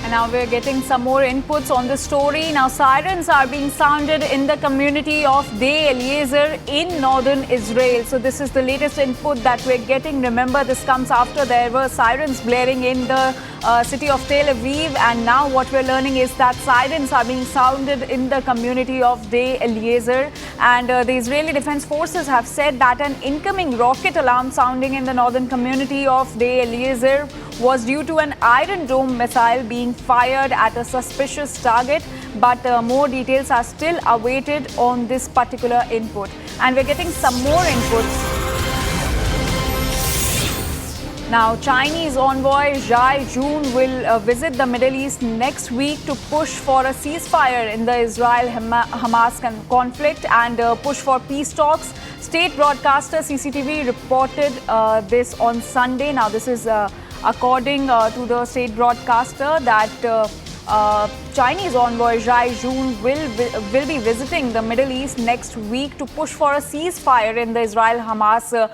And now we're getting some more inputs on the story. Now, sirens are being sounded in the community of Sde Eliezer in northern Israel. So this is the latest input that we're getting. Remember, this comes after there were sirens blaring in the city of Tel Aviv. And now what we're learning is that sirens are being sounded in the community of Sde Eliezer. And the Israeli Defense Forces have said that an incoming rocket alarm sounding in the northern community of Sde Eliezer was due to an Iron Dome missile being fired at a suspicious target, but more details are still awaited on this particular input. And we're getting some more inputs. Now, Chinese envoy Zhai Jun will visit the Middle East next week to push for a ceasefire in the Israel-Hamas conflict and push for peace talks. State broadcaster CCTV reported this on Sunday. Now, this is according to the state broadcaster that Chinese envoy Zhai Jun will be visiting the Middle East next week to push for a ceasefire in the Israel-Hamas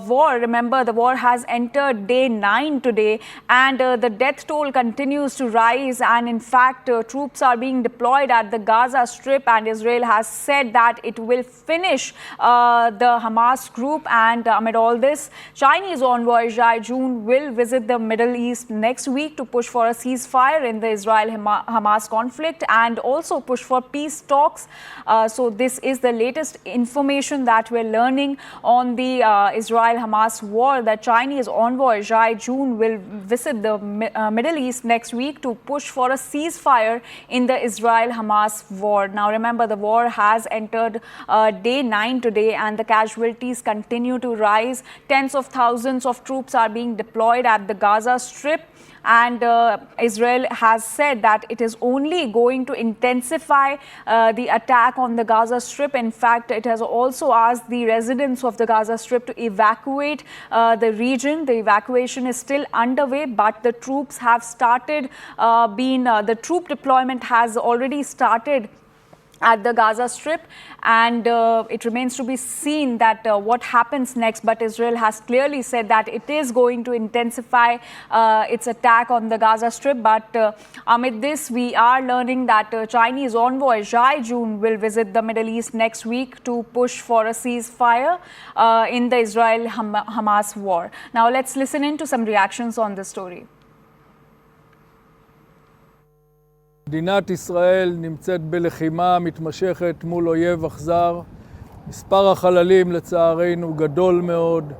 war. Remember, the war has entered day 9 today, and the death toll continues to rise. And in fact, troops are being deployed at the Gaza Strip, and Israel has said that it will finish the Hamas group. And amid all this, Chinese envoy Zhai Jun will visit the Middle East next week to push for a ceasefire in the Israel-Hamas conflict and also push for peace talks. So this is the latest information that we're learning on the Israel-Hamas war, that Chinese envoy Zhai Jun will visit the Middle East next week to push for a ceasefire in the Israel-Hamas war. Now remember, the war has entered day 9 today, and the casualties continue to rise. Tens of thousands of troops are being deployed at the Gaza Strip. And Israel has said that it is only going to intensify the attack on the Gaza Strip. In fact, it has also asked the residents of the Gaza Strip to evacuate the region. The evacuation is still underway, but the troops have started the troop deployment has already started at the Gaza Strip, and it remains to be seen that what happens next. But Israel has clearly said that it is going to intensify its attack on the Gaza Strip. But amid this, we are learning that Chinese envoy Zhai Jun will visit the Middle East next week to push for a ceasefire in the Israel-Hamas war. Now let's listen in to some reactions on this story. מדינת ישראל נמצאת בלחימה מתמשכת מול אויב אכזר. מספר החללים לצערנו גדול מאוד.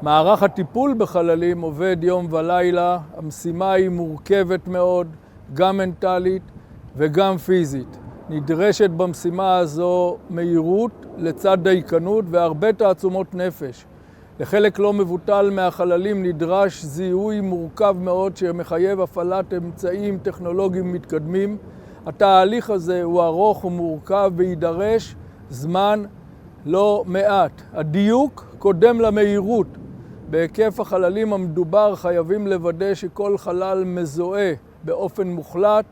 מערך הטיפול בחללים עובד יום ולילה. המשימה היא מורכבת מאוד, גם מנטלית וגם פיזית. נדרשת במשימה הזו מהירות לצד דייקנות והרבה תעצומות נפש. לחלק לא מבוטל מהחללים נדרש זיהוי מורכב מאוד שמחייב הפעלת אמצעים טכנולוגיים מתקדמים. התהליך הזה הוא ארוך ומורכב וידרש זמן לא מעט. הדיוק קודם למהירות. בהיקף החללים המדובר חייבים לוודא שכל חלל מזוהה באופן מוחלט,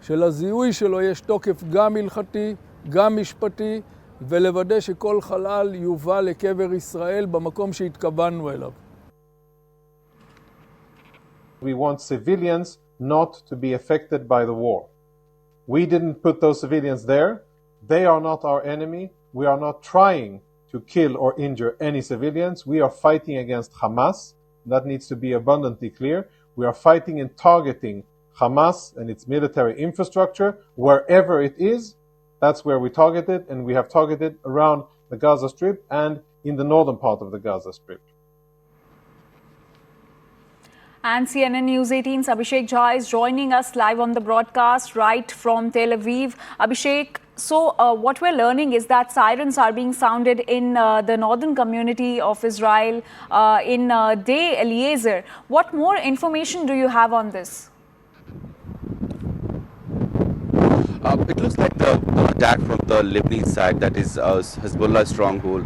שלזיהוי שלו יש תוקף גם הלכתי, גם משפטי, ולוודא שכל חלל יובא לקבר ישראל במקום שהתכוונו אליו. We want civilians not to be affected by the war. We didn't put those civilians there. They are not our enemy. We are not trying to kill or injure any civilians. We are fighting against Hamas. That needs to be abundantly clear. We are fighting and targeting Hamas and its military infrastructure wherever it is. That's where we targeted, and we have targeted around the Gaza Strip and in the northern part of the Gaza Strip. And CNN News 18's Abhishek Jha is joining us live on the broadcast right from Tel Aviv. Abhishek, so what we're learning is that sirens are being sounded in the northern community of Israel, in Sde Eliezer. What more information do you have on this? It looks like the attack from the Lebanese side, that is Hezbollah stronghold,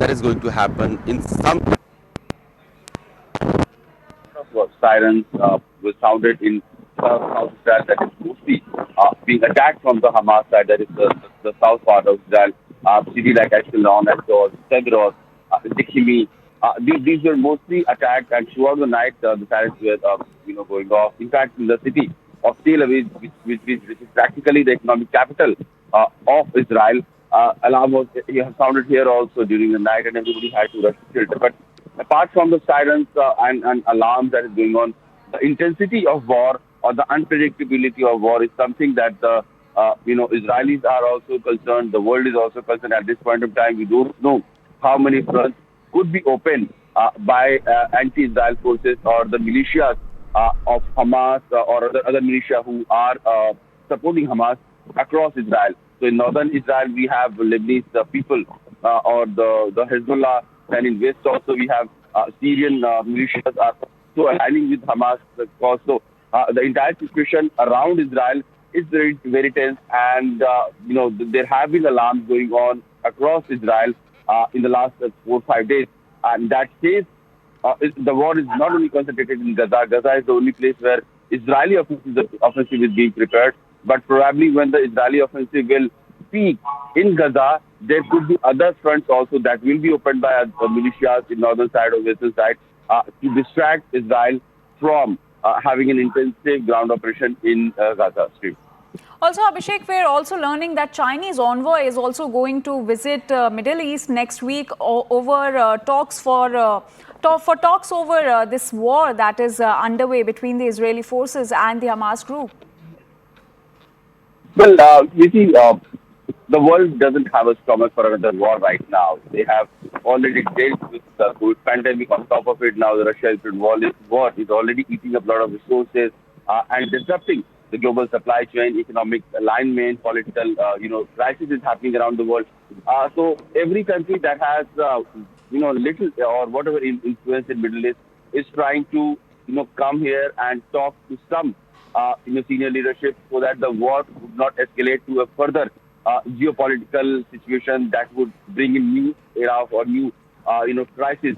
that is going to happen in some... Sirens were sounded in South Israel, that is mostly being attacked from the Hamas side, that is the south part of Israel, city like Ashkelon, Ashdod, Sderot, Dikhimi. These were mostly attacked, and throughout the night the sirens were going off. In fact, in the city, of Tel Aviv, which is practically the economic capital of Israel. Alarm was sounded here also during the night, and everybody had to rush to shelter. But apart from the sirens and alarms that is going on, the intensity of war or the unpredictability of war is something that the Israelis are also concerned. The world is also concerned. At this point of time, we don't know how many fronts could be opened by anti-Israel forces or the militias of Hamas or other militia who are supporting Hamas across Israel. So in northern Israel, we have Lebanese people or the Hezbollah, and in west also we have Syrian militias are also aligning with Hamas cause. So the entire situation around Israel is very, very tense, and there have been alarms going on across Israel in the last 4 or 5 days, and that says the war is not only concentrated in Gaza. Gaza is the only place where Israeli offensive is being prepared. But probably when the Israeli offensive will peak in Gaza, there could be other fronts also that will be opened by militias in northern side or western side to distract Israel from having an intensive ground operation in Gaza Strip. Also, Abhishek, we're also learning that Chinese envoy is also going to visit Middle East next week over talks talks over this war that is underway between the Israeli forces and the Hamas group. Well, you see, the world doesn't have a stomach for another war right now. They have already dealt with the COVID pandemic. On top of it, now the Russia-Ukraine war is already eating up a lot of resources and disrupting the global supply chain, economic alignment, political, crisis is happening around the world. So every country that has, little or whatever influence in Middle East is trying to, come here and talk to some senior leadership so that the war would not escalate to a further geopolitical situation that would bring in new era or new, crisis.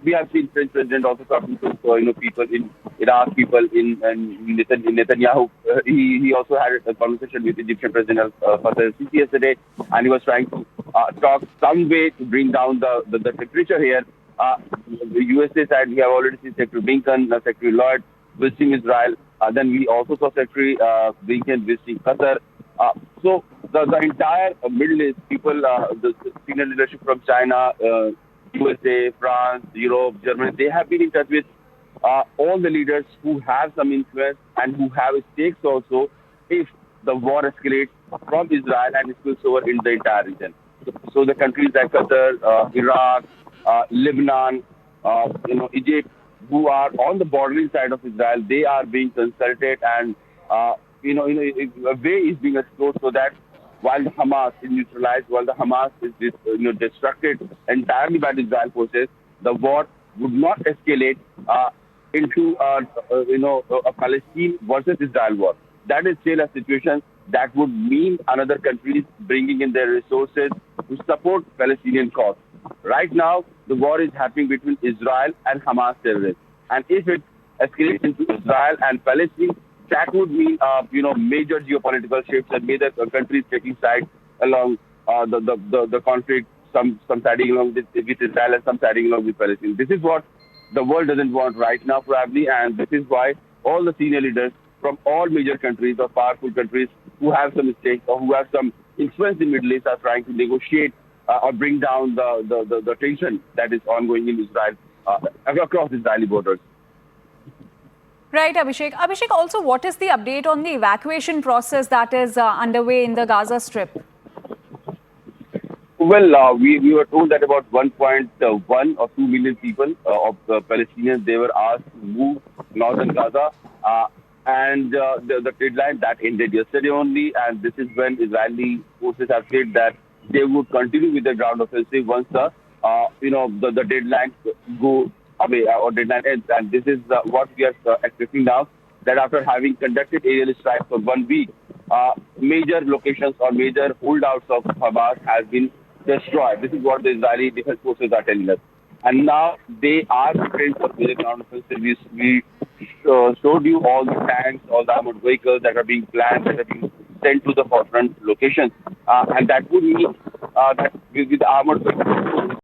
We have seen French president also talking to people in Iraq, people in Netanyahu. He also had a conversation with Egyptian President al-Sisi yesterday, and he was trying to talk some way to bring down the temperature here. The USA side, we have already seen Secretary Blinken, Secretary Lloyd visiting Israel. Then we also saw Secretary Blinken visiting Qatar. So the entire Middle East people, the senior leadership from China, USA, France, Europe, Germany, they have been in touch with all the leaders who have some influence and who have stakes also if the war escalates from Israel and spills over in the entire region. So the countries like Qatar, Iraq, Lebanon, Egypt, who are on the bordering side of Israel, they are being consulted, and a way is being explored so that while the Hamas is neutralized, while the Hamas is destructed entirely by the Israel forces, the war would not escalate into a Palestine versus Israel war. That is still a situation that would mean another countries bringing in their resources to support Palestinian cause. Right now, the war is happening between Israel and Hamas terrorists, and if it escalates into Israel and Palestine, that would mean major geopolitical shifts and major countries taking sides along the conflict. Some siding along with Israel and some siding along with Palestine. This is what the world doesn't want right now, probably, and this is why all the senior leaders from all major countries or powerful countries who have some stakes or who have some influence in the Middle East are trying to negotiate or bring down the tension that is ongoing in Israel across Israeli borders. Right, Abhishek. Abhishek, also, what is the update on the evacuation process that is underway in the Gaza Strip? Well, we were told that about 1.1 or 2 million people of Palestinians, they were asked to move northern Gaza. And the deadline that ended yesterday only, and this is when Israeli forces have said that they would continue with the ground offensive once the deadline go away or deadline ends. And this is what we are expecting now, that after having conducted aerial strikes for 1 week, major locations or major holdouts of Hamas has been destroyed. This is what the Israeli defense forces are telling us. And now they are preparing for the ground offensive. We showed you all the tanks, all the armored vehicles that are being planned, that are being sent to the forefront locations. And that would mean that with the armored vehicles,